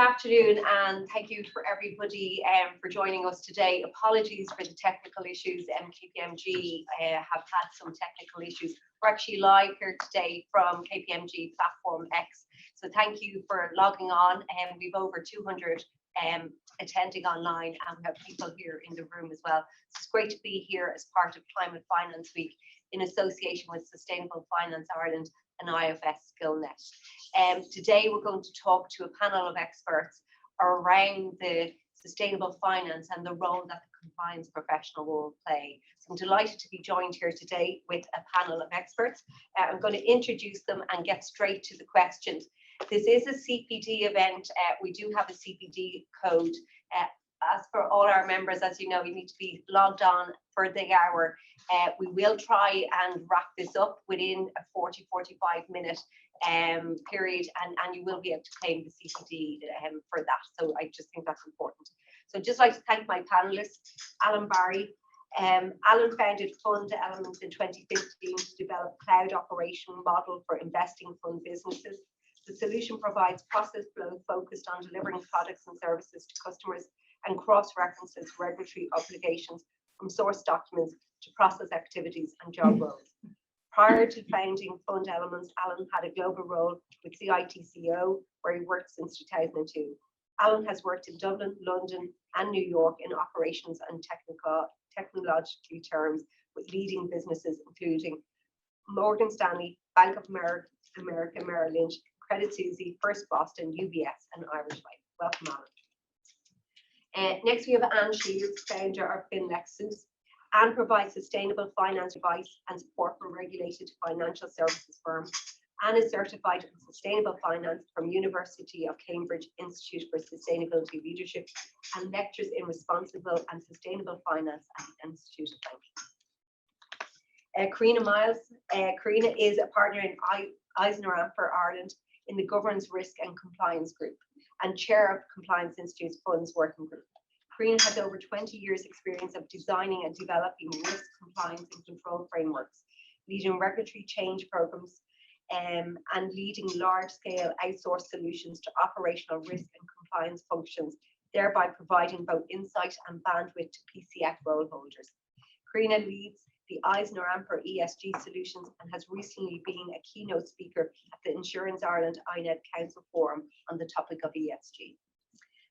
afternoon, and thank you for everybody for joining us today. Apologies for the technical issues. KPMG have had some technical issues. We're actually live here today from KPMG Platform X. So thank you for logging on. We've over 200 attending online, and we have people here in the room as well. So it's great to be here as part of Climate Finance Week in association with Sustainable Finance Ireland and IFS Skillnet. Today we're going to talk to a panel of experts around the sustainable finance and the role that the compliance professional will play. So I'm delighted to be joined here today with a panel of experts. I'm going to introduce them and get straight to the questions. This is a CPD event. We do have a CPD code. As for all our members, as you know, you need to be logged on for the hour. We will try and wrap this up within a 40-45 minute period, and you will be able to claim the CPD for that. So I just think that's important. So I'd just like to thank my panelists. Alan Barry. Alan founded Fund Elements in 2015 to develop a cloud operation model for investing fund businesses. The solution provides process flow focused on delivering products and services to customers and cross-references regulatory obligations from source documents to process activities and job roles. Prior to founding Fund Elements, Alan had a global role with CITCO, where he worked since 2002. Alan has worked in Dublin, London, and New York in operations and technological terms with leading businesses including Morgan Stanley, Bank of America, Merrill Lynch, Credit Suisse, First Boston, UBS, and Irish Life. Welcome, Alan. Next, we have Anne Shields, founder of FinLexus. Anne provides sustainable finance advice and support for regulated financial services firms. Anne is certified in sustainable finance from University of Cambridge Institute for Sustainability Leadership and lectures in responsible and sustainable finance at the Institute of Banking. Karina Miles. Karina is a partner in EisnerAmper Ireland in the Governance Risk and Compliance Group and chair of Compliance Institute's Funds Working Group. Karina has over 20 years experience of designing and developing risk compliance and control frameworks, leading regulatory change programs, and leading large-scale outsourced solutions to operational risk and compliance functions, thereby providing both insight and bandwidth to PCF role holders. Karina leads the EisnerAmper ESG solutions and has recently been a keynote speaker at the Insurance Ireland INED Council Forum on the topic of ESG.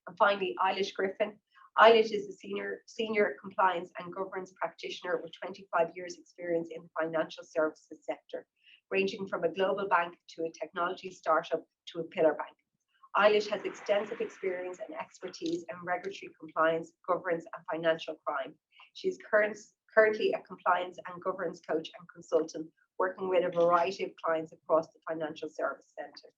And finally, Eilish Griffin. Eilish is a senior compliance and governance practitioner with 25 years experience in the financial services sector, ranging from a global bank to a technology startup to a pillar bank. Eilish has extensive experience and expertise in regulatory compliance, governance, and financial crime. She is currently a compliance and governance coach and consultant, working with a variety of clients across the financial service sector.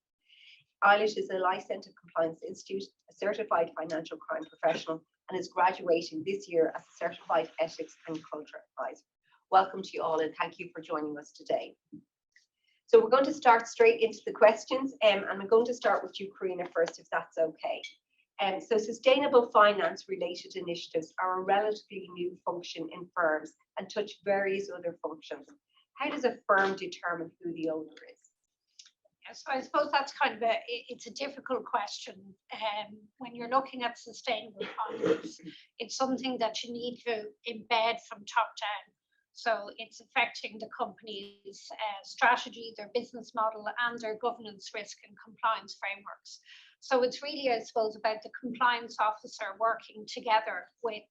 Eilish is a licensed Compliance Institute, a certified financial crime professional, and is graduating this year as a certified ethics and culture advisor. Welcome to you all, and thank you for joining us today. So we're going to start straight into the questions, and I'm going to start with you, Karina, first, if that's okay. So sustainable finance related initiatives are a relatively new function in firms and touch various other functions. How does a firm determine who the owner is? So I suppose that's kind of it's a difficult question. When you're looking at sustainable finance, it's something that you need to embed from top down. So it's affecting the company's strategy, their business model, and their governance, risk, and compliance frameworks. So it's really, I suppose, about the compliance officer working together with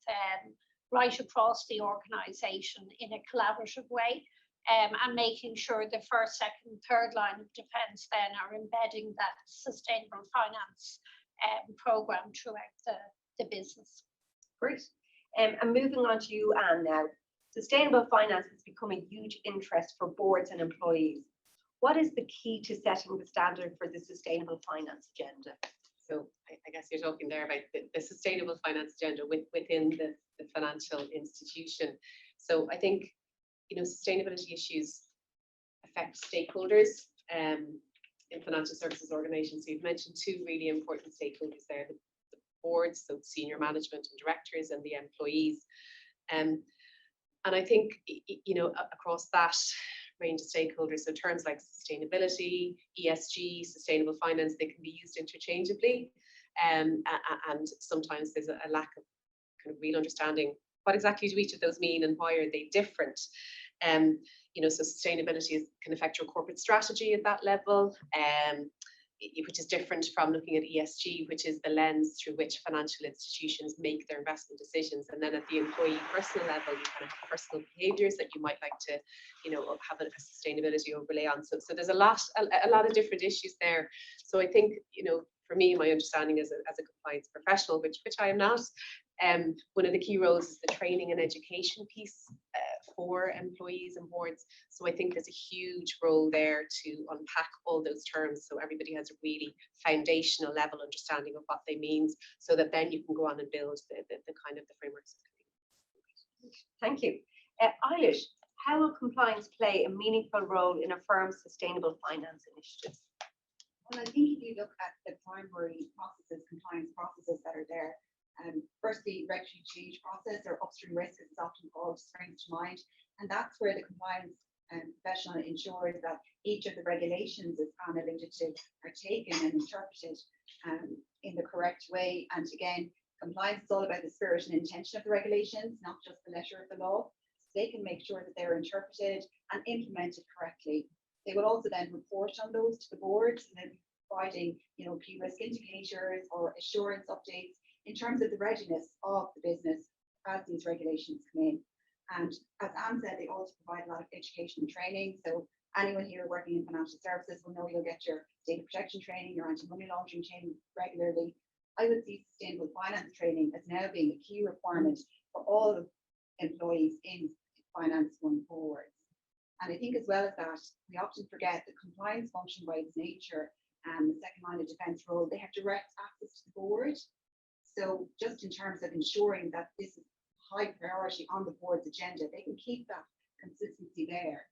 right across the organisation in a collaborative way. And making sure the first, second, third line of defence then are embedding that sustainable finance programme throughout the business. Great. And moving on to you, Anne, now. Sustainable finance has become a huge interest for boards and employees. What is the key to setting the standard for the sustainable finance agenda? So I guess you're talking there about the sustainable finance agenda within the financial institution. So I think, you know, sustainability issues affect stakeholders in financial services organizations. So you've mentioned two really important stakeholders there, the boards, so senior management and directors, and the employees. And I think, you know, across that range of stakeholders, so terms like sustainability, ESG, sustainable finance, they can be used interchangeably. and sometimes there's a lack of kind of real understanding what exactly do each of those mean and why are they different. So sustainability can affect your corporate strategy at that level, which is different from looking at ESG, which is the lens through which financial institutions make their investment decisions. And then at the employee personal level, you kind of have personal behaviours that you might like to, have a sustainability overlay on. So there's a lot of different issues there. So I think, for me, my understanding as a compliance professional, which I am not, one of the key roles is the training and education piece for employees and boards. So I think there's a huge role there to unpack all those terms so everybody has a really foundational level understanding of what they mean, so that then you can go on and build the kind of the frameworks. Thank you. Eilish, how will compliance play a meaningful role in a firm's sustainable finance initiatives? Well, I think if you look at the primary processes, compliance processes that are there, firstly, regulatory change process or upstream risk, as it's often called, springs to mind, and that's where the compliance professional ensures that each of the regulations, as Anne alluded to, are taken and interpreted in the correct way. And again, compliance is all about the spirit and intention of the regulations, not just the letter of the law. So they can make sure that they're interpreted and implemented correctly. They will also then report on those to the board, and then providing, key risk indicators or assurance updates in terms of the readiness of the business as these regulations come in. And as Anne said, they also provide a lot of education and training. So anyone here working in financial services will know you'll get your data protection training, your anti-money laundering training regularly. I would see sustainable finance training as now being a key requirement for all of employees in finance going forward. And I think as well as that, we often forget the compliance function by its nature and the second line of defence role, they have direct access to the board. So just in terms of ensuring that this is high priority on the board's agenda, they can keep that consistency there.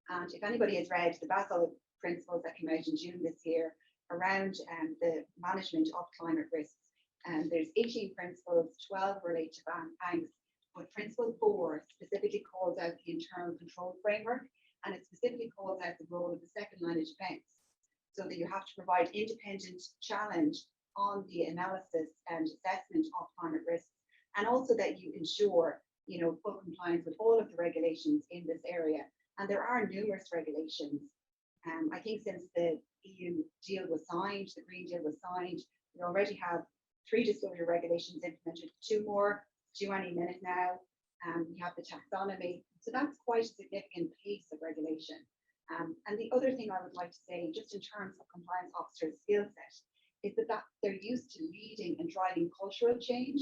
And if anybody has read the Basel principles that came out in June this year around the management of climate risks, there's 18 principles, 12 relate to banks, but principle 4 specifically calls out the internal control framework, and it specifically calls out the role of the second line of defence, so that you have to provide independent challenge on the analysis and assessment of climate risks, and also that you ensure, full compliance with all of the regulations in this area. And there are numerous regulations. I think since the EU deal was signed, the Green Deal was signed, we already have 3 disclosure regulations implemented, 2 more due any minute now. We have the taxonomy, so that's quite a significant piece of regulation. And the other thing I would like to say, just in terms of compliance officers' skill set, is that they're used to leading and driving cultural change.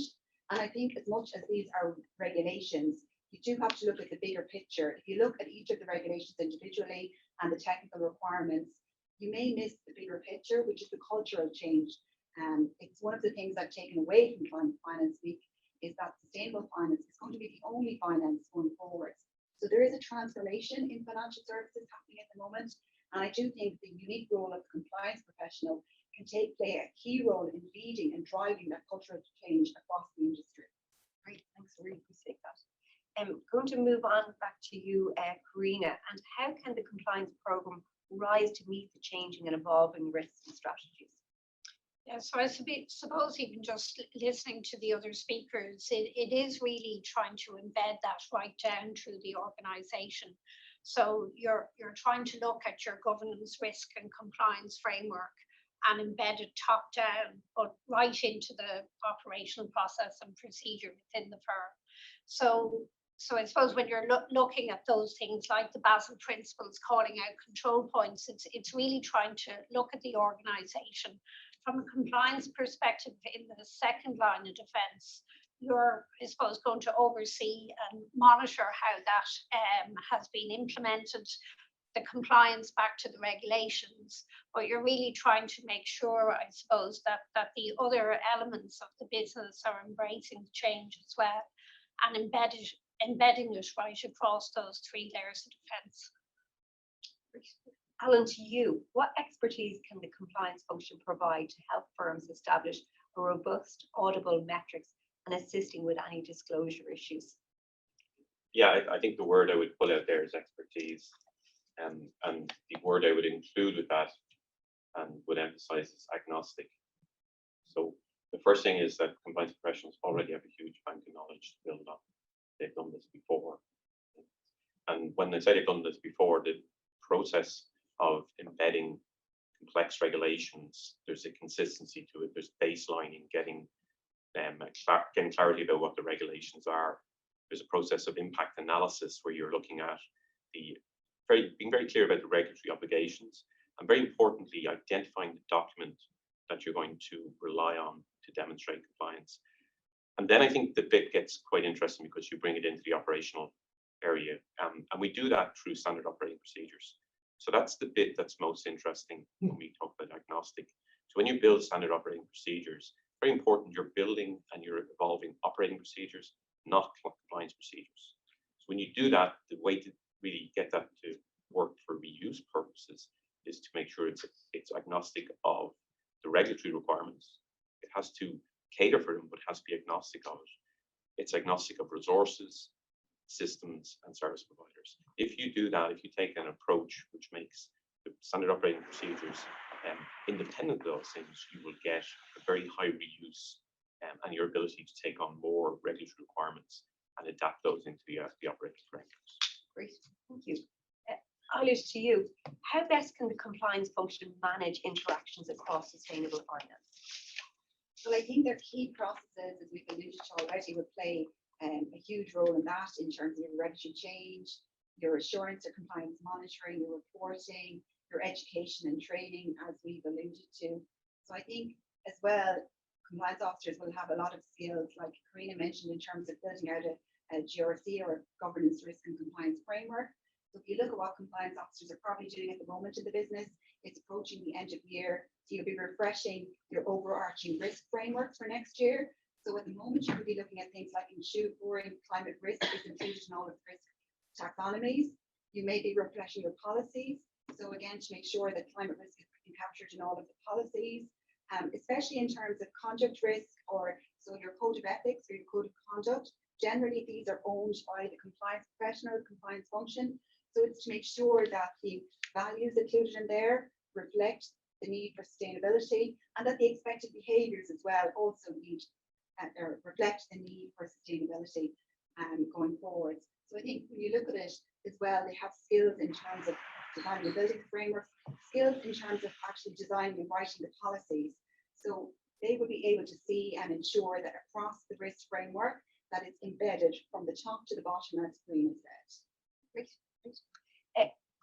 And I think as much as these are regulations, you do have to look at the bigger picture. If you look at each of the regulations individually and the technical requirements, you may miss the bigger picture, which is the cultural change. It's one of the things I've taken away from Climate Finance Week, is that sustainable finance is going to be the only finance going forward. So there is a transformation in financial services happening at the moment. And I do think the unique role of the compliance professional can play a key role in leading and driving that cultural change across the industry. Great, thanks, I really appreciate that. I'm going to move on back to you, Karina, and how can the compliance programme rise to meet the changing and evolving risks and strategies? Yeah, so I suppose even just listening to the other speakers, it is really trying to embed that right down through the organisation. So you're trying to look at your governance, risk and compliance framework and embed it top down, but right into the operational process and procedure within the firm. So I suppose when you're looking at those things like the Basel principles, calling out control points, it's really trying to look at the organisation from a compliance perspective. In the second line of defence, you're, I suppose, going to oversee and monitor how that has been implemented, the compliance back to the regulations, but you're really trying to make sure, I suppose, that the other elements of the business are embracing the change as well and embedding it right across those 3 layers of defence. Alan, to you, what expertise can the compliance function provide to help firms establish a robust, audible metrics and assisting with any disclosure issues? Yeah, I think the word I would pull out there is expertise. And the word I would include with that and would emphasize is agnostic. So The first thing is that compliance professionals already have a huge bank of knowledge to build up. They've done this before. And when they say they've done this before, the process of embedding complex regulations, there's a consistency to it, there's baselining, getting clarity about what the regulations are. There's a process of impact analysis where you're looking at being very clear about the regulatory obligations, and very importantly, identifying the document that you're going to rely on to demonstrate compliance. And then I think the bit gets quite interesting because you bring it into the operational area, and we do that through standard operating procedures. So that's the bit that's most interesting when we talk about agnostic. So when you build standard operating procedures, very important, you're building and you're evolving operating procedures, not compliance procedures. So when you do that, the way to really get that to work for reuse purposes is to make sure it's agnostic of the regulatory requirements. It has to cater for them, but it has to be agnostic of it. It's agnostic of resources, systems, and service providers. If you do that, if you take an approach which makes the standard operating procedures independent of those things, you will get a very high reuse and your ability to take on more regulatory requirements and adapt those into the operating frameworks. Great, thank you. Eilish, to you, how best can the compliance function manage interactions across sustainable finance? Well, I think their key processes, as we've alluded to already, would play a huge role in that, in terms of your regulatory change, your assurance or compliance monitoring, your reporting, your education and training, as we've alluded to. So I think as well, compliance officers will have a lot of skills, like Karina mentioned, in terms of building out a GRC or governance risk and compliance framework. So if you look at what compliance officers are probably doing at the moment in the business, it's approaching the end of year. So you'll be refreshing your overarching risk framework for next year. So at the moment, you could be looking at things like ensuring climate risk is included in all of the risk taxonomies. You may be refreshing your policies. So again, to make sure that climate risk is being captured in all of the policies, especially in terms of conduct risk, or so your code of ethics or your code of conduct. Generally, these are owned by the compliance professional, the compliance function. So it's to make sure that the values included in there reflect the need for sustainability, and that the expected behaviours as well also reflect the need for sustainability going forward. So I think when you look at it as well, they have skills in terms of designing and building frameworks, skills in terms of actually designing and writing the policies. So they will be able to see and ensure that across the risk framework, that it's embedded from the top to the bottom, as Karina said. Great.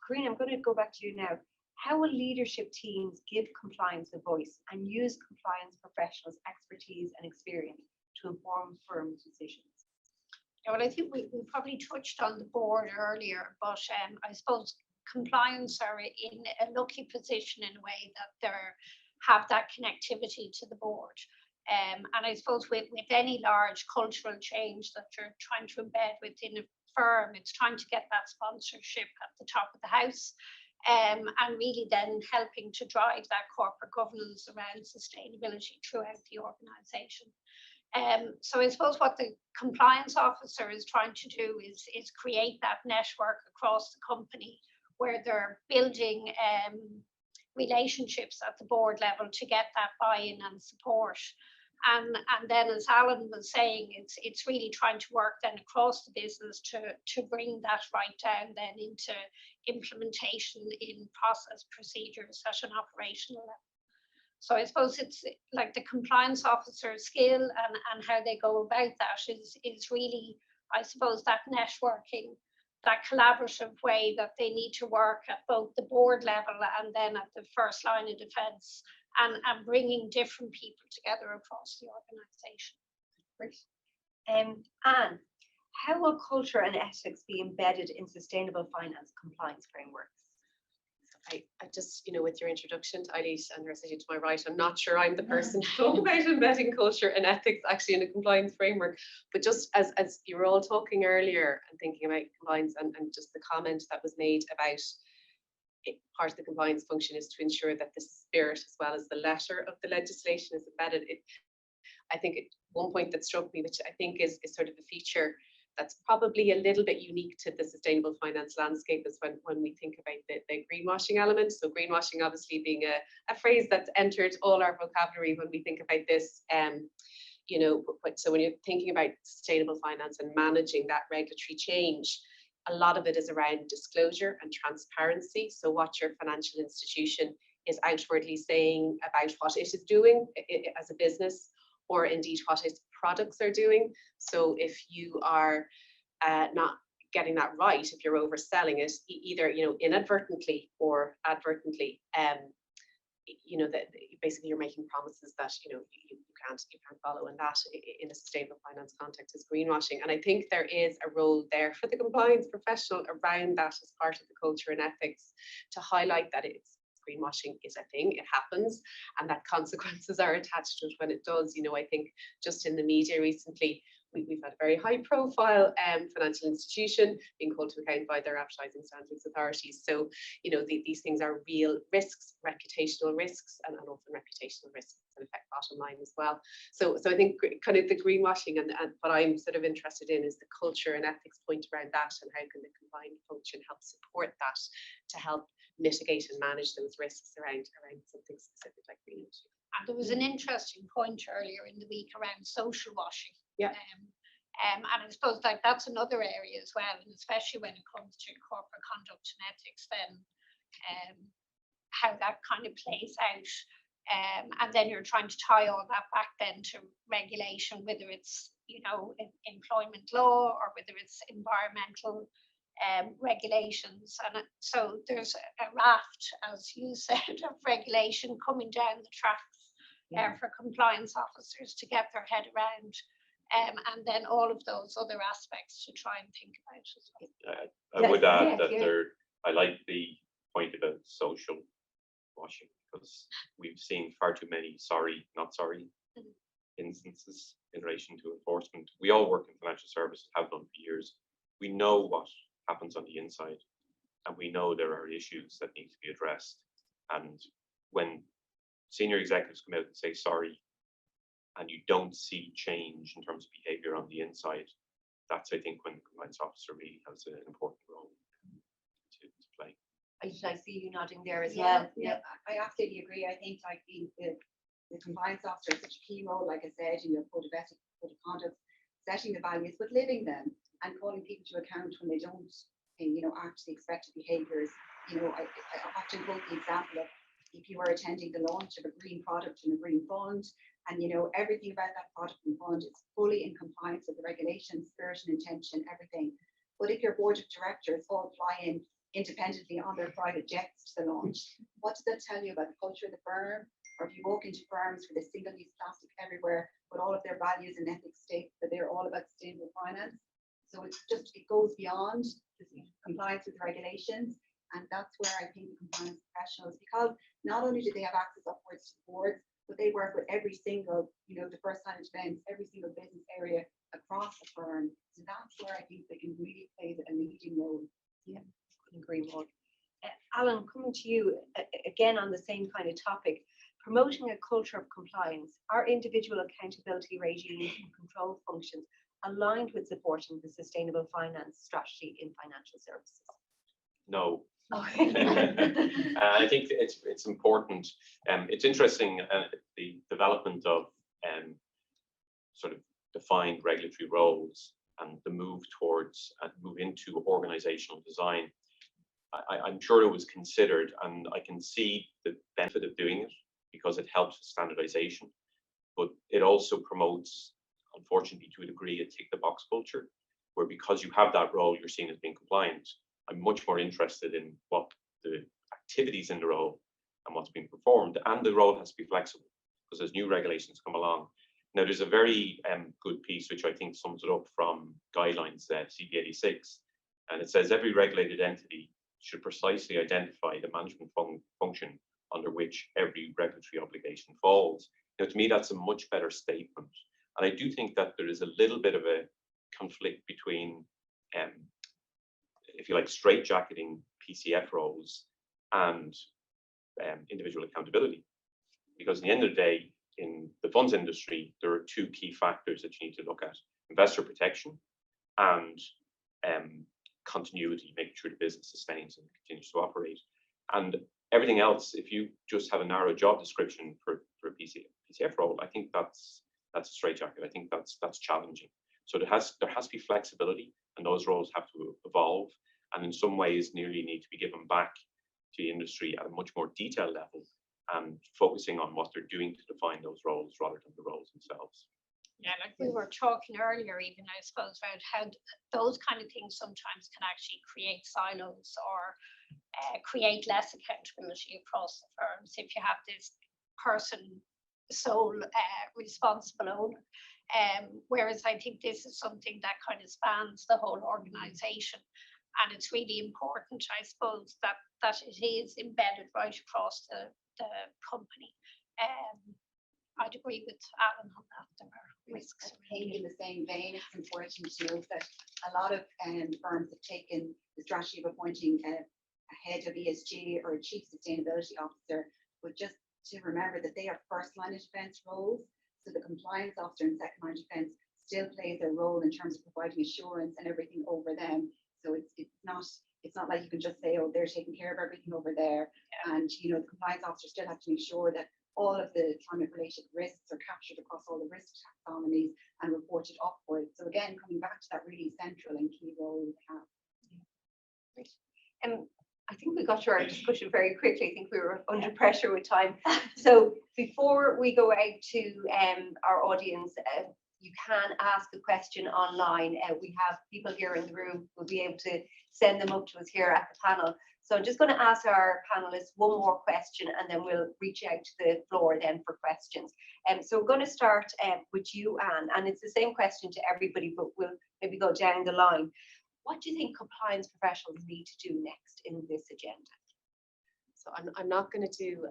Karina, I'm going to go back to you now. How will leadership teams give compliance a voice and use compliance professionals' expertise and experience to inform firm decisions? Yeah, well, I think we probably touched on the board earlier, but I suppose compliance are in a lucky position in a way that they have that connectivity to the board. And I suppose with any large cultural change that you're trying to embed within a firm, it's trying to get that sponsorship at the top of the house, and really then helping to drive that corporate governance around sustainability throughout the organisation. So I suppose what the compliance officer is trying to do is create that network across the company where they're building relationships at the board level to get that buy-in and support. And then, as Alan was saying, it's really trying to work then across the business to bring that right down then into implementation in process procedures at an operational level. So I suppose it's like the compliance officer's skill and how they go about that is really, I suppose, that networking, that collaborative way that they need to work at both the board level and then at the first line of defence, and bringing different people together across the organisation. Great. Anne, how will culture and ethics be embedded in sustainable finance compliance frameworks? I just, with your introduction to Eilish and her sitting to my right, I'm not sure I'm the person to talk about embedding culture and ethics actually in a compliance framework. But just as you were all talking earlier and thinking about compliance and just the comment that was made about part of the compliance function is to ensure that the spirit as well as the letter of the legislation is embedded. I think one point that struck me, which I think is sort of a feature that's probably a little bit unique to the sustainable finance landscape is when we think about the greenwashing element. So greenwashing obviously being a phrase that's entered all our vocabulary when we think about this. You know, so when you're thinking about sustainable finance and managing that regulatory change, a lot of it is around disclosure and transparency. So what your financial institution is outwardly saying about what it is doing as a business, or indeed what its products are doing. So if you are not getting that right, if you're overselling it, either inadvertently or advertently, you know, that basically you're making promises that you can't follow, and that in a sustainable finance context is greenwashing. And I think there is a role there for the compliance professional around that as part of the culture and ethics, to highlight that greenwashing is a thing, it happens, and that consequences are attached to it when it does. You know, I think just in the media recently, we've had a very high profile financial institution being called to account by their advertising standards authorities. So, you know, these things are real risks, reputational risks, and often reputational risks that affect bottom line as well. So I think kind of the greenwashing and what I'm sort of interested in is the culture and ethics point around that, and how can the combined function help support that to help mitigate and manage those risks around something specific like greenwashing. And there was an interesting point earlier in the week around social washing. Yeah. And I suppose that's another area as well, and especially when it comes to corporate conduct and ethics, then how that kind of plays out. And then you're trying to tie all that back then to regulation, whether it's, you know, employment law or whether it's environmental regulations. And so there's a raft, as you said, of regulation coming down the tracks for compliance officers to get their head around. And then all of those other aspects to try and think about as well. I would add that I like the point about social washing, because we've seen far too many sorry, not sorry instances in relation to enforcement. We all work in financial services, have done for years. We know what happens on the inside, and we know there are issues that need to be addressed. And when senior executives come out and say sorry, and you don't see change in terms of behavior on the inside, that's, I think, when the compliance officer really has an important role to play. I see you nodding there as Yeah, well. yeah, I absolutely agree. I think like the compliance officer has such a key role, like I said, in your code of ethics, code of conduct, setting the values, but living them and calling people to account when they don't, act the expected behaviours. You know, I often quote the example of if you were attending the launch of a green product in a green fund, and everything about that product and fund is fully in compliance with the regulations, spirit and intention, everything. But if your board of directors all fly in independently on their private jets to the launch, what does that tell you about the culture of the firm? Or if you walk into firms with a single-use plastic everywhere, but all of their values and ethics state that they're all about sustainable finance. So it goes beyond compliance with regulations. And that's where I think the compliance professionals, because not only do they have access upwards to boards, but they work with every single, the first line events, every single business area across the firm. So that's where I think they can really play a leading role. Yeah, couldn't agree more. Alan, coming to you again on the same kind of topic, promoting a culture of compliance, are individual accountability regimes and control functions aligned with supporting the sustainable finance strategy in financial services? No. Okay. I think it's important. It's interesting the development of sort of defined regulatory roles and the move into organizational design. I'm sure it was considered, and I can see the benefit of doing it because it helps with standardization, but it also promotes, unfortunately to a degree, a tick the box culture, where because you have that role, you're seen as being compliant. I'm much more interested in what the activities in the role and what's being performed, and the role has to be flexible because as new regulations come along. Now, there's a very good piece which I think sums it up from guidelines, CP86, and it says every regulated entity should precisely identify the management function under which every regulatory obligation falls. Now, to me, that's a much better statement, and I do think that there is a little bit of a conflict between if you like, straitjacketing PCF roles and individual accountability. Because at the end of the day, in the funds industry, there are two key factors that you need to look at: investor protection and continuity, making sure the business sustains and continues to operate. And everything else, if you just have a narrow job description for a PCF role, I think that's a straitjacket. I think that's challenging. So there has to be flexibility, and those roles have to evolve, and in some ways nearly need to be given back to the industry at a much more detailed level, and focusing on what they're doing to define those roles rather than the roles themselves. Yeah, like we were talking earlier, even I suppose about how those kind of things sometimes can actually create silos or create less accountability across the firms if you have this person sole responsible owner. Whereas I think this is something that kind of spans the whole organization, and it's really important, I suppose, that it is embedded right across the company. I'd agree with Alan on that. There are risks. I think in the same vein, it's important to note that a lot of firms have taken the strategy of appointing a head of ESG or a chief sustainability officer, but just to remember that they are first line of defense roles. So the compliance officer and second line of defense still plays their role in terms of providing assurance and everything over them. So it's not like you can just say, oh, they're taking care of everything over there. Yeah. And you know, the compliance officer still has to make sure that all of the climate related risks are captured across all the risk taxonomies and reported upwards. So again, coming back to that really central and key role we have. I think we got to our discussion very quickly. I think we were under pressure with time. So before we go out to our audience, you can ask a question online. We have people here in the room who will be able to send them up to us here at the panel. So I'm just going to ask our panelists one more question, and then we'll reach out to the floor then for questions. So we're going to start with you, Anne, and it's the same question to everybody, but we'll maybe go down the line. What do you think compliance professionals need to do next in this agenda? So I'm not going to do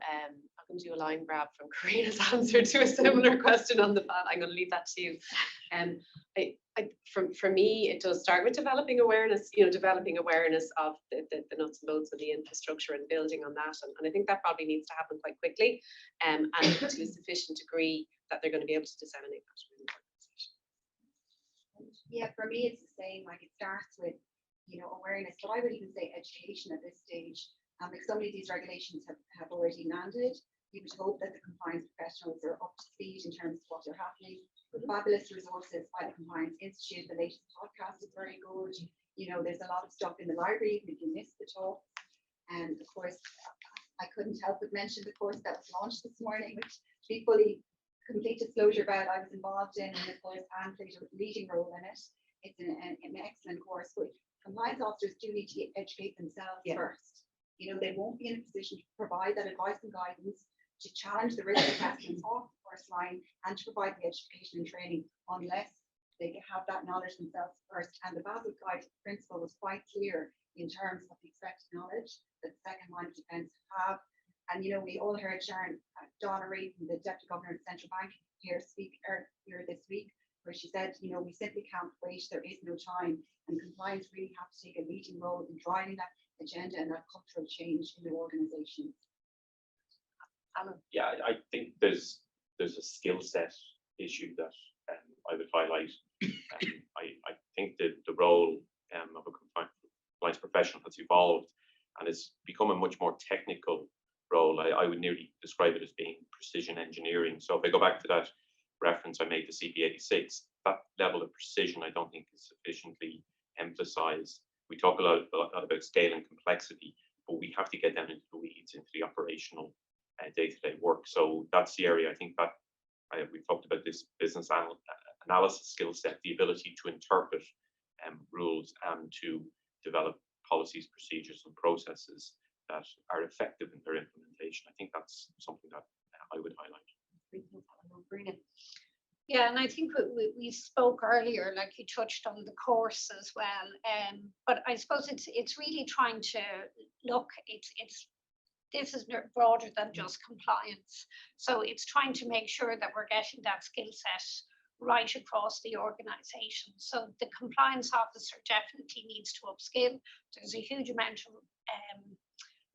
a line grab from Karina's answer to a similar question on the panel. I'm going to leave that to you. For me, it does start with developing awareness. You know, developing awareness of the nuts and bolts of the infrastructure and building on that. And I think that probably needs to happen quite quickly, and to a sufficient degree that they're going to be able to disseminate that within the organization. Yeah, for me, it's the same. Like it starts with, you know, awareness, but I would even say education at this stage. Like so many of these regulations have already landed. You would hope that the compliance professionals are up to speed in terms of what are happening. Fabulous resources by the Compliance Institute. The latest podcast is very good. You know, there's a lot of stuff in the library if you missed the talk. And of course, I couldn't help but mention the course that was launched this morning, which to be fully complete disclosure about I was involved in, and of course Anne played a leading role in it. It's an excellent course, but compliance officers do need to educate themselves first. You know, they won't be in a position to provide that advice and guidance, to challenge the risk assessments off the first line, and to provide the education and training unless they have that knowledge themselves first. And the Basel Guide principle was quite clear in terms of the expected knowledge that the second line of defence have. And you know, we all heard Donna Reid, the Deputy Governor of the Central Bank, here speak earlier this week, where she said, you know, we simply can't wait. There is no time, and compliance really have to take a leading role in driving that agenda and that cultural change in the organisation. Yeah, I think there's a skill set issue that I would highlight. I think that the role of a compliance professional has evolved and it's become a much more technical role. I would nearly describe it as being precision engineering. So if I go back to that reference I made to CP86, that level of precision I don't think is sufficiently emphasized. We talk a lot about scale and complexity, but we have to get down into the weeds, into the operational day-to-day work. So that's the area I think that we've talked about, this business analysis skill set, the ability to interpret rules and to develop policies, procedures, and processes that are effective in their implementation. I think that's something that I would highlight. Yeah, and I think we spoke earlier, like you touched on the course as well. But I suppose it's really trying to look. This is broader than just compliance. So it's trying to make sure that we're getting that skill set right across the organization. So the compliance officer definitely needs to upskill. There's a huge amount of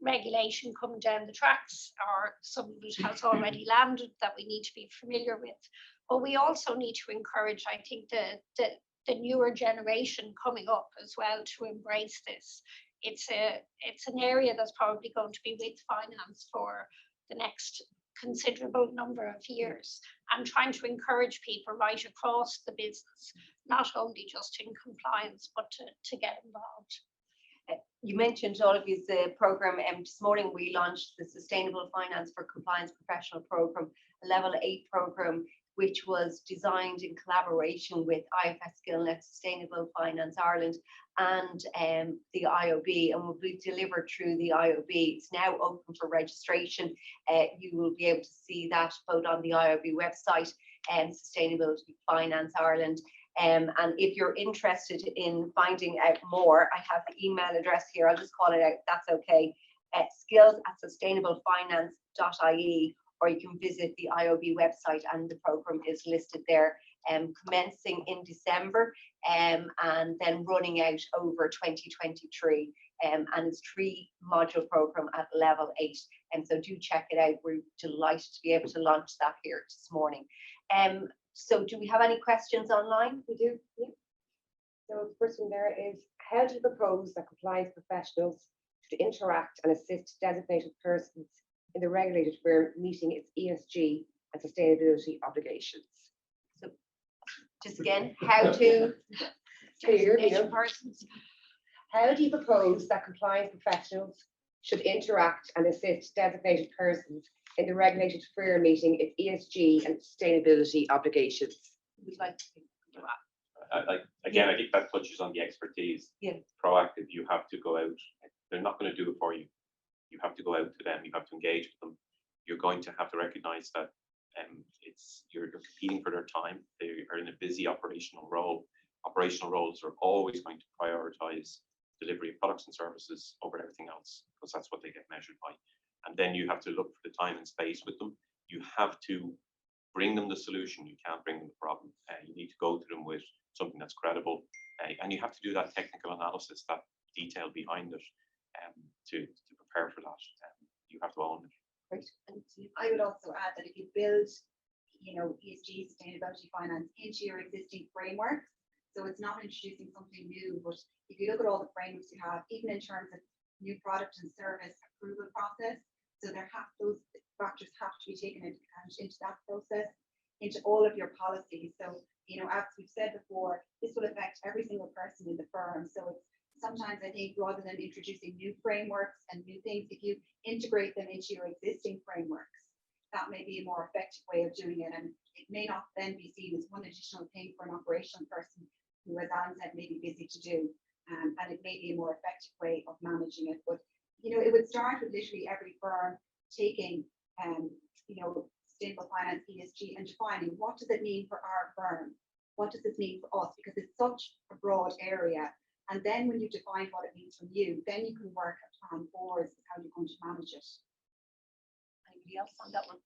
regulation coming down the tracks, or some of it has already landed that we need to be familiar with. But we also need to encourage, I think, the the newer generation coming up as well to embrace this. It's an area that's probably going to be with finance for the next considerable number of years, and trying to encourage people right across the business, not only just in compliance, but to get involved. You mentioned all of these program, and this morning we launched the Sustainable Finance for Compliance Professional Program, a level 8 program, which was designed in collaboration with IFS Skillnet, Sustainable Finance Ireland, and the IOB, and will be delivered through the IOB. It's now open for registration. You will be able to see that both on the IOB website and Sustainability Finance Ireland. And if you're interested in finding out more, I have the email address here. I'll just call it out, if that's okay. skills@sustainablefinance.ie, or you can visit the IOB website, and the program is listed there, commencing in December and then running out over 2023. And it's 3-module program at level 8. And so do check it out. We're delighted to be able to launch that here this morning. So do we have any questions online? We do, yeah. So the first one there is, how do you propose that compliance professionals should interact and assist designated persons in the regulated firm meeting its ESG and sustainability obligations? So just again, how to Persons. How do you propose that compliance professionals should interact and assist designated persons in the regulated firm meeting its ESG and sustainability obligations? We'd like to Again, I think that touches on the expertise. Yeah. Proactive, you have to go out. They're not going to do it for you. You have to go out to them. You have to engage with them. You're going to have to recognize that you're competing for their time. They are in a busy operational role. Operational roles are always going to prioritize delivery of products and services over everything else, because that's what they get measured by. And then you have to look for the time and space with them. You have to bring them the solution. You can't bring them the problem. You need to go to them with something that's credible, and you have to do that technical analysis, that detail behind it, to prepare for that. You have to own it. Right. And I would also add that if you build, ESG, sustainability finance into your existing framework, so it's not introducing something new, but if you look at all the frameworks you have, even in terms of new product and service approval process, so those factors have to be taken into account into that process, into all of your policies. So, as we've said before, this will affect every single person in the firm. So it's sometimes, I think, rather than introducing new frameworks and new things, if you integrate them into your existing frameworks, that may be a more effective way of doing it. And it may not then be seen as one additional thing for an operational person who, as Alan said, may be busy to do. And it may be a more effective way of managing it. But, it would start with literally every firm taking, sustainable finance, ESG, and defining what does it mean for our firm? What does this mean for us? Because it's such a broad area. And then when you define what it means for you, then you can work a plan forward as how you're going to manage it. Anybody else on that one?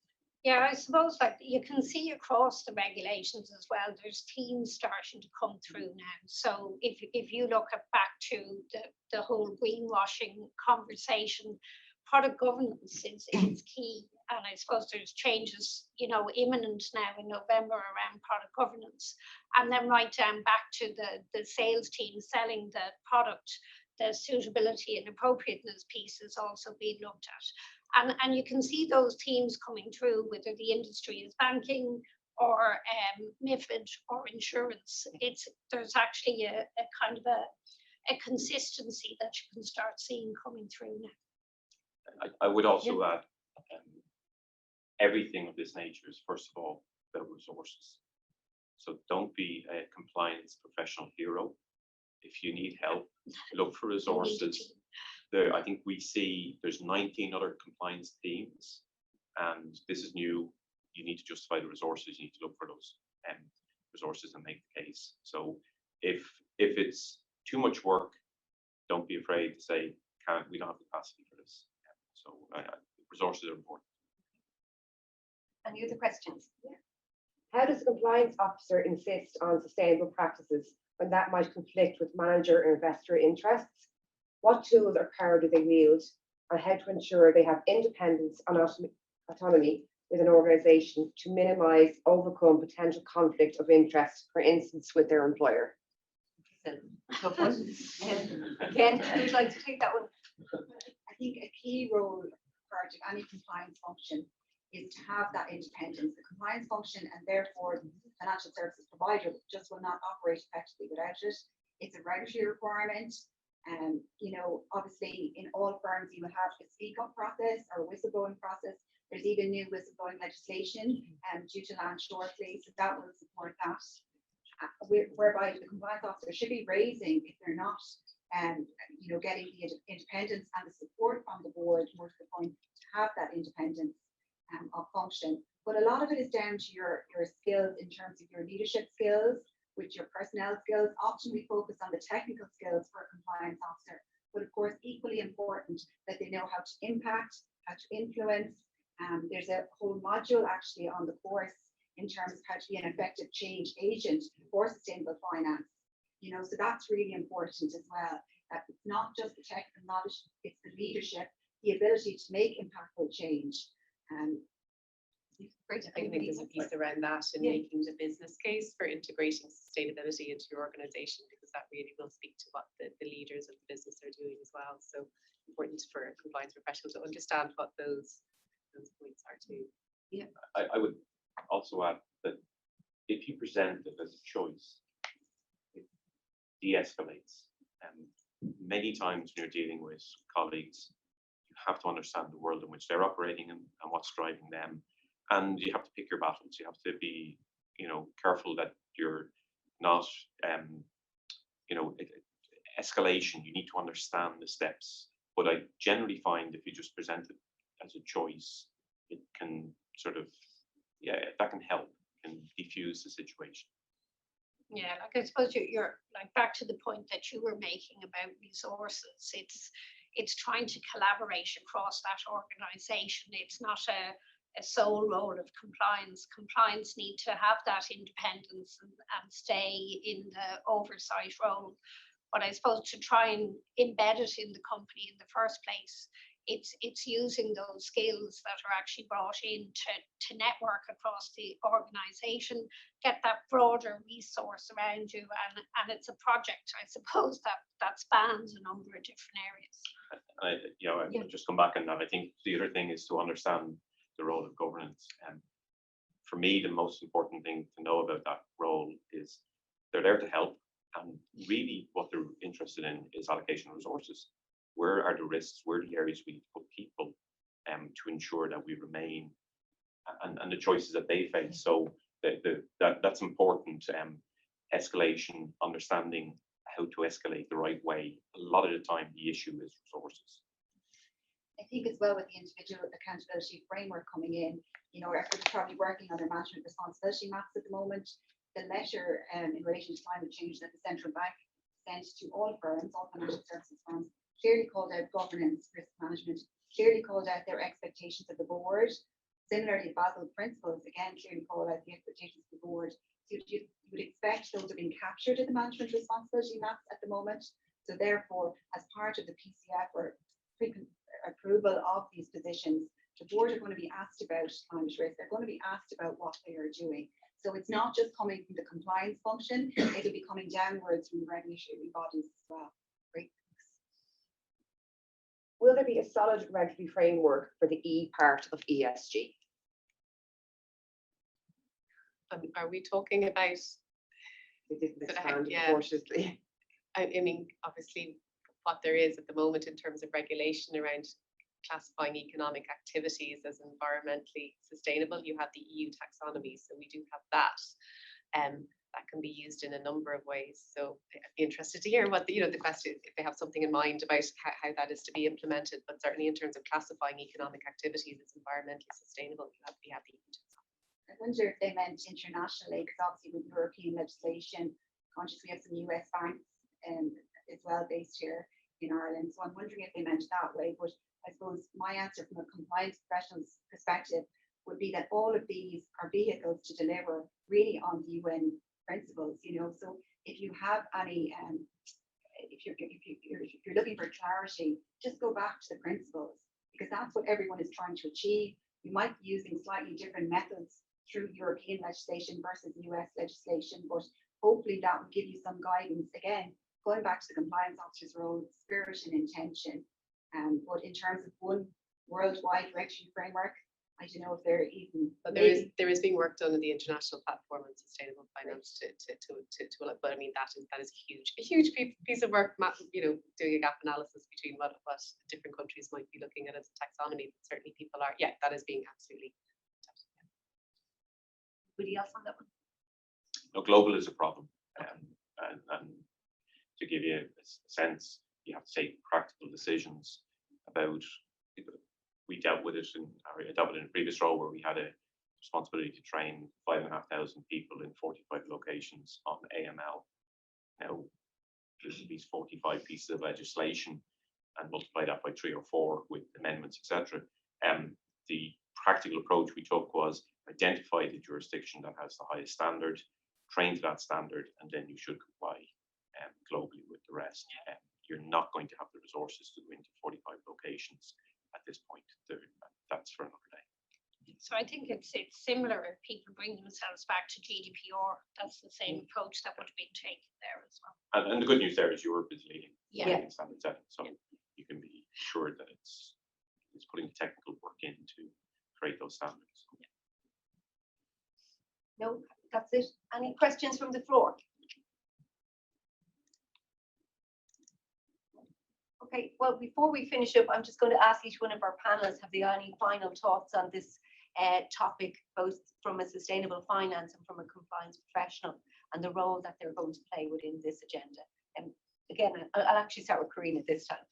Yeah, I suppose you can see across the regulations as well, there's themes starting to come through now. So if you look back to the whole greenwashing conversation, product governance is key. And I suppose there's changes, imminent now in November around product governance. And then right down back to the sales team selling the product, the suitability and appropriateness piece is also being looked at. And you can see those themes coming through, whether the industry is banking or MiFID or insurance. There's actually a kind of a consistency that you can start seeing coming through now. I would also add, everything of this nature is, first of all, about resources. So don't be a compliance professional hero. If you need help, look for resources. I think we see there's 19 other compliance teams, and this is new. You need to justify the resources. You need to look for those resources and make the case. So if it's too much work, don't be afraid to say, we don't have capacity for this. So resources are important. Any other questions? How does a compliance officer insist on sustainable practices when that might conflict with manager or investor interests? What tools or power do they wield, and how to ensure they have independence and autonomy with an organisation to minimise, overcome potential conflict of interest, for instance, with their employer? Tough one. Again, who'd like to take that one? I think a key role part of any compliance function is to have that independence. The compliance function and therefore the financial services provider just will not operate effectively without it. It's a regulatory requirement. You know, obviously in all firms you will have a speak up process or a whistleblowing process. There's even new whistleblowing legislation due to land shortly, so that will support that. Whereby the compliance officer should be raising if they're not you know, getting the independence and the support from the board, more to the point, to have that independence of function. But a lot of it is down to your skills in terms of your leadership skills, with your personnel skills. Often we focus on the technical skills for a compliance officer, but of course equally important that they know how to impact, how to influence. There's a whole module actually on the course in terms of how to be an effective change agent for sustainable finance. You know, so that's really important as well. That it's not just the technical knowledge, it's the leadership, the ability to make impactful change. Great. I think there's a piece around that in making the business case for integrating sustainability into your organization, because that really will speak to what the leaders of the business are doing as well. So important for a compliance professional to understand what those points are too. Yeah. I would also add that if you present it as a choice, it de-escalates. Many times when you're dealing with colleagues, you have to understand the world in which they're operating and what's driving them. And you have to pick your battles. You have to be, you know, careful that you're not, you know, escalation. You need to understand the steps. But I generally find if you just present it as a choice, it can sort of, that can help, can diffuse the situation. Yeah, like I suppose you're like back to the point that you were making about resources. It's trying to collaborate across that organization. It's not a sole role of compliance. Compliance need to have that independence and stay in the oversight role. But I suppose to try and embed it in the company in the first place, it's using those skills that are actually brought in to network across the organization, get that broader resource around you, and it's a project, I suppose, that spans a number of different areas. I just come back on that. I think the other thing is to understand the role of governance. And for me, the most important thing to know about that role is they're there to help. And really what they're interested in is allocation of resources. Where are the risks? Where are the areas we need to put people to ensure that we remain, and the choices that they face. So that's important. Escalation, understanding how to escalate the right way. A lot of the time, the issue is resources. I think as well with the individual accountability framework coming in, you know, we're probably working on their management responsibility maps at the moment. The letter in relation to climate change that the central bank sent to all firms, all financial services firms, clearly called out governance, risk management, clearly called out their expectations of the board. Similarly, Basel principles, again, clearly called out the expectations of the board. So you would expect those are being captured in the management responsibility maps at the moment. So therefore, as part of the PCF or approval of these positions, the board are going to be asked about climate risk. They're going to be asked about what they are doing. So it's not just coming from the compliance function, it'll be coming downwards from the regulatory bodies as well. Great. Will there be a solid regulatory framework for the E part of ESG? Are we talking about? It didn't Sort of, expand, yeah. unfortunately. I mean, obviously, what there is at the moment in terms of regulation around classifying economic activities as environmentally sustainable, you have the EU taxonomy, so we do have that. That can be used in a number of ways. So I'd be interested to hear what the question, if they have something in mind about how that is to be implemented. But certainly in terms of classifying economic activities as environmentally sustainable, you have the EU taxonomy. I wonder if they meant internationally, because obviously with European legislation, conscious we have some US banks as well based here in Ireland. So I'm wondering if they meant that way. But I suppose my answer from a compliance professional's perspective would be that all of these are vehicles to deliver really on the UN principles. You know, so if you have any, if you're looking for clarity, just go back to the principles, because that's what everyone is trying to achieve. You might be using slightly different methods through European legislation versus US legislation, but hopefully that will give you some guidance. Again, going back to the compliance officer's role, spirit and intention. But in terms of one worldwide regulatory framework, I don't know if they're even. But there is being work done in the international platform on sustainable finance but I mean that is a huge piece of work, doing a gap analysis between what different countries might be looking at as a taxonomy. But certainly people are, that is being absolutely. Anybody else on that one? No, global is a problem, and to give you a sense, you have to take practical decisions about. We dealt with it I dealt with it in a previous role where we had a responsibility to train 5,500 people in 45 locations on AML. Now, there's these 45 pieces of legislation, and multiply that by 3 or 4 with amendments, etc. The practical approach we took was identify the jurisdiction that has the highest standard, train to that standard, and then you should comply globally with the rest. You're not going to have the resources to go into 45 locations at this point. That's for another day. So I think it's similar if people bring themselves back to GDPR. That's the same approach that would have been taken there as well. And the good news there is Europe is leading standard setting, so you can be sure that it's putting technical work in to create those standards. No, that's it. Any questions from the floor? Okay, well, before we finish up, I'm just going to ask each one of our panelists, have they any final thoughts on this topic, both from a sustainable finance and from a compliance professional, and the role that they're going to play within this agenda? And again, I'll actually start with Karina this time.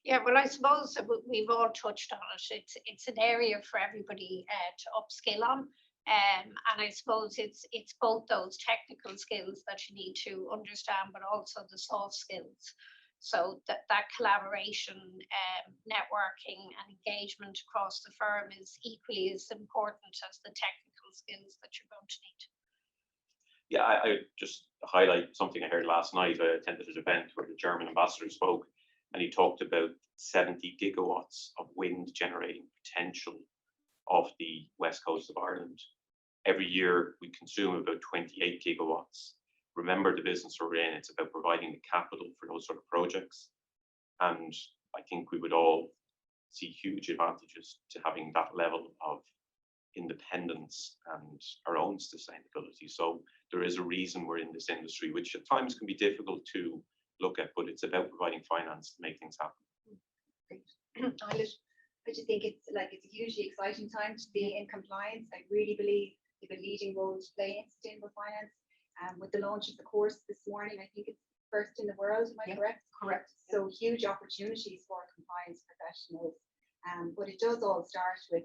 Yeah, well, I suppose we've all touched on it. It's an area for everybody to upskill on. And I suppose it's both those technical skills that you need to understand, but also the soft skills. So that collaboration, networking and engagement across the firm is equally as important as the technical skills that you're going to need. Yeah, I just highlight something I heard last night. I attended an event where the German ambassador spoke, and he talked about 70 gigawatts of wind generating potential off the west coast of Ireland. Every year we consume about 28 gigawatts. Remember the business we're in, it's about providing the capital for those sort of projects. And I think we would all see huge advantages to having that level of independence and our own sustainability. So there is a reason we're in this industry, which at times can be difficult to look at, but it's about providing finance to make things happen. I just think it's a hugely exciting time to be in compliance. I really believe you have a leading role to play in sustainable finance. With the launch of the course this morning, I think it's first in the world, am I correct? Correct. So huge opportunities for compliance professionals. But it does all start with,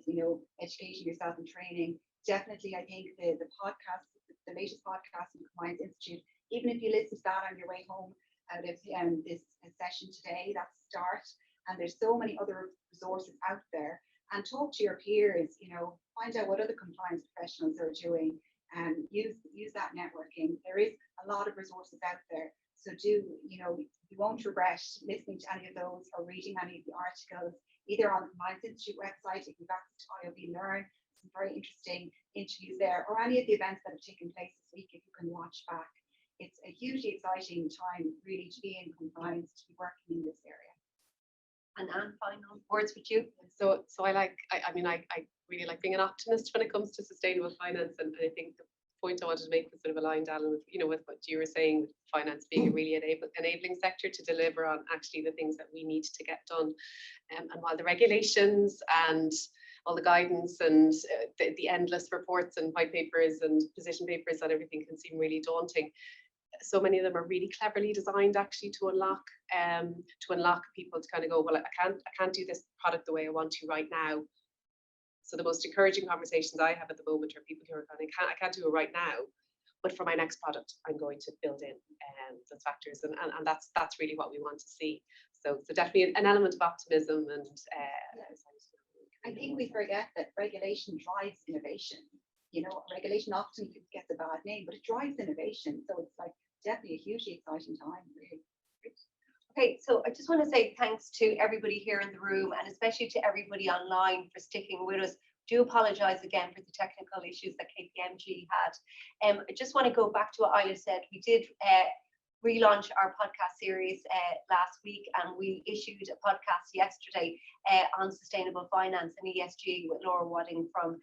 educating yourself and training. Definitely, I think the podcast, the latest podcast from the Compliance Institute, even if you listen to that on your way home out of this session today, that's a start. And there's so many other resources out there. And talk to your peers, find out what other compliance professionals are doing. And use that networking. There is a lot of resources out there. So you won't regret listening to any of those or reading any of the articles, either on the Compliance Institute website, if you've access to IOB Learn, some very interesting interviews there, or any of the events that have taken place this week, if you can watch back. It's a hugely exciting time, really, to be in compliance, to be working in this area. And Anne, final words with you. So I really like being an optimist when it comes to sustainable finance, and I think the point I wanted to make was sort of aligned, Alan, with with what you were saying, with finance being a really enabling sector to deliver on actually the things that we need to get done. And while the regulations and all the guidance and the endless reports and white papers and position papers and everything can seem really daunting, so many of them are really cleverly designed actually to unlock people to kind of go, well, I can't do this product the way I want to right now. So the most encouraging conversations I have at the moment are people who are going, I can't do it right now, but for my next product, I'm going to build in those factors, and that's really what we want to see. So definitely an element of optimism, and I think we forget that regulation drives innovation. Regulation often gets a bad name, but it drives innovation. So it's definitely a hugely exciting time, really. Okay, so I just want to say thanks to everybody here in the room, and especially to everybody online for sticking with us. Do apologise again for the technical issues that KPMG had. I just want to go back to what Isla said. We did relaunch our podcast series last week, and we issued a podcast yesterday on sustainable finance and ESG with Laura Wadding from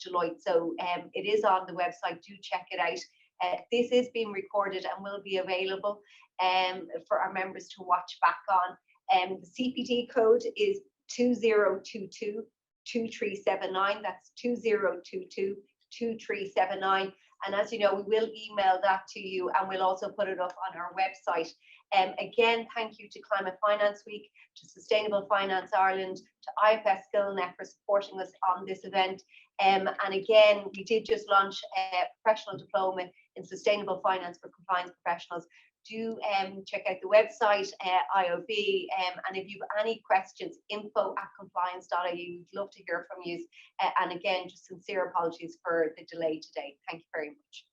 Deloitte. So it is on the website. Do check it out. This is being recorded and will be available for our members to watch back on. The CPD code is 2022 2379. That's 2022 2379. And as you know, we will email that to you, and we'll also put it up on our website. Again, thank you to Climate Finance Week, to Sustainable Finance Ireland, to IFS Skillnet for supporting us on this event. And again, we did just launch a professional diploma in sustainable finance for compliance professionals. Do check out the website, IOB, and if you have any questions, info@compliance.ie. We'd love to hear from you. And again, just sincere apologies for the delay today. Thank you very much.